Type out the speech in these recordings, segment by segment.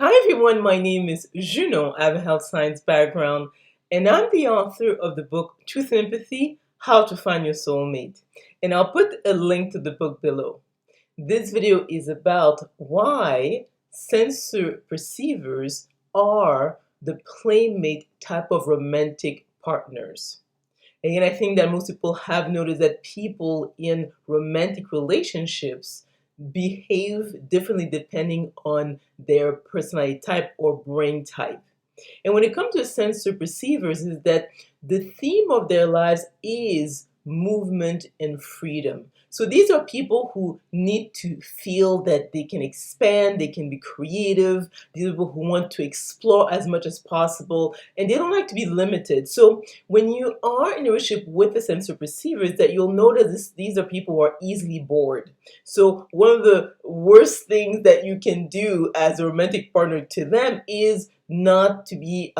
Hi everyone, my name is Junon. I have a health science background, and I'm the author of the book Truth and Empathy: How to Find Your Soulmate. And I'll put a link to the book below. This video is about why sensor perceivers are the playmate type of romantic partners. Again, I think that most people have noticed that people in romantic relationships behave differently depending on their personality type or brain type. And when it comes to sensor perceivers, is that the theme of their lives is movement and freedom. So these are people who need to feel that they can expand, they can be creative. These are people who want to explore as much as possible, and they don't like to be limited. So when you are in a relationship with the sensor perceivers, that you'll notice these are people who are easily bored. So one of the worst things that you can do as a romantic partner to them is not to be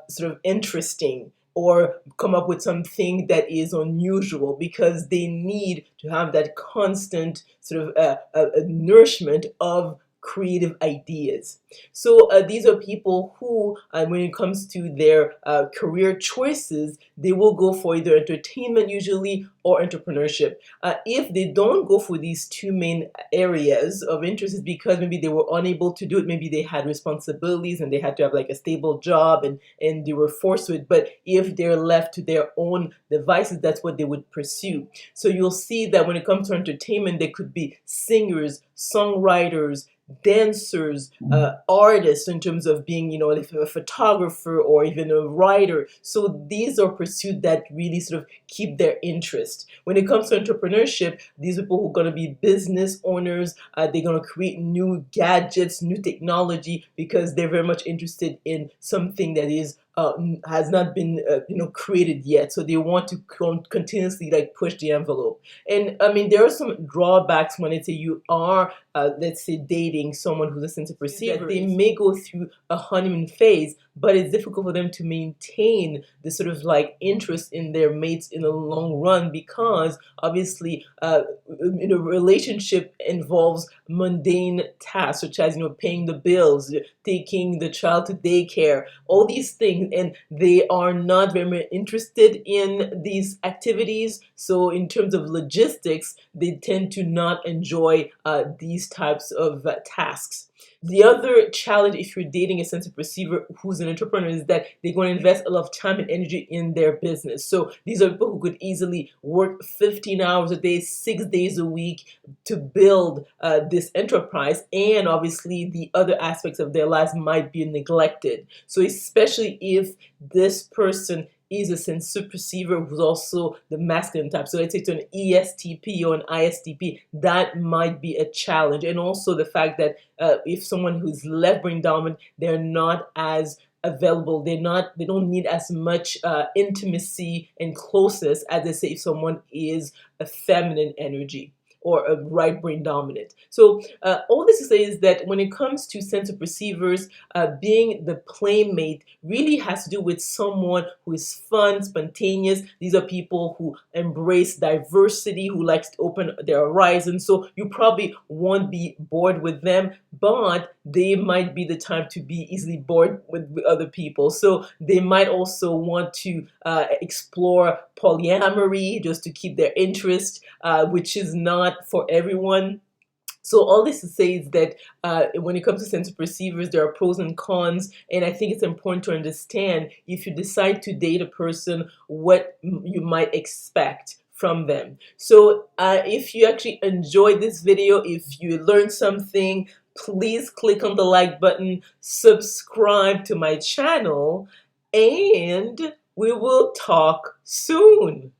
sort of interesting or come up with something that is unusual, because they need to have that constant sort of nourishment of creative ideas. So these are people who, when it comes to their career choices, they will go for either entertainment usually or entrepreneurship. If they don't go for these two main areas of interest, is because maybe they were unable to do it. Maybe they had responsibilities and they had to have like a stable job, and they were forced to it. But if they're left to their own devices, that's what they would pursue. So you'll see that when it comes to entertainment, they could be singers, songwriters, dancers, artists, in terms of being, a photographer or even a writer. So these are pursuits that really sort of keep their interest. When it comes to entrepreneurship, these people who are going to be business owners, they're going to create new gadgets, new technology, because they're very much interested in something that is has not been created yet. So they want to continuously like push the envelope. And I mean, there are some drawbacks when it's you are let's say dating someone who's a sensor perceiver. They may go through a honeymoon phase, but it's difficult for them to maintain the sort of like interest in their mates in the long run, because obviously relationship involves mundane tasks such as paying the bills, taking the child to daycare, all these things, and they are not very much interested in these activities. So in terms of logistics, they tend to not enjoy these types of tasks. The other challenge, if you're dating a sensor perceiver who's an entrepreneur, is that they're going to invest a lot of time and energy in their business. So these are people who could easily work 15 hours a day, 6 days a week to build this enterprise, and obviously the other aspects of their lives might be neglected. So especially if this person is a sensor perceiver who's also the masculine type. So let's say to an ESTP or an ISTP, that might be a challenge. And also the fact that if someone who's left brain dominant, they're not as available. They don't need as much intimacy and closeness as they say if someone is a feminine energy or a right brain dominant. So all this to say is that when it comes to sensor perceivers, being the playmate really has to do with someone who is fun, spontaneous. These are people who embrace diversity, who likes to open their horizons. So you probably won't be bored with them, but they might be the time to be easily bored with other people. So they might also want to explore polyamory just to keep their interest, which is not for everyone. So all this to say is that when it comes to sensor perceivers, there are pros and cons, and I think it's important to understand, if you decide to date a person, what you might expect from them. So if you actually enjoyed this video, if you learned something, please click on the like button, subscribe to my channel, and we will talk soon.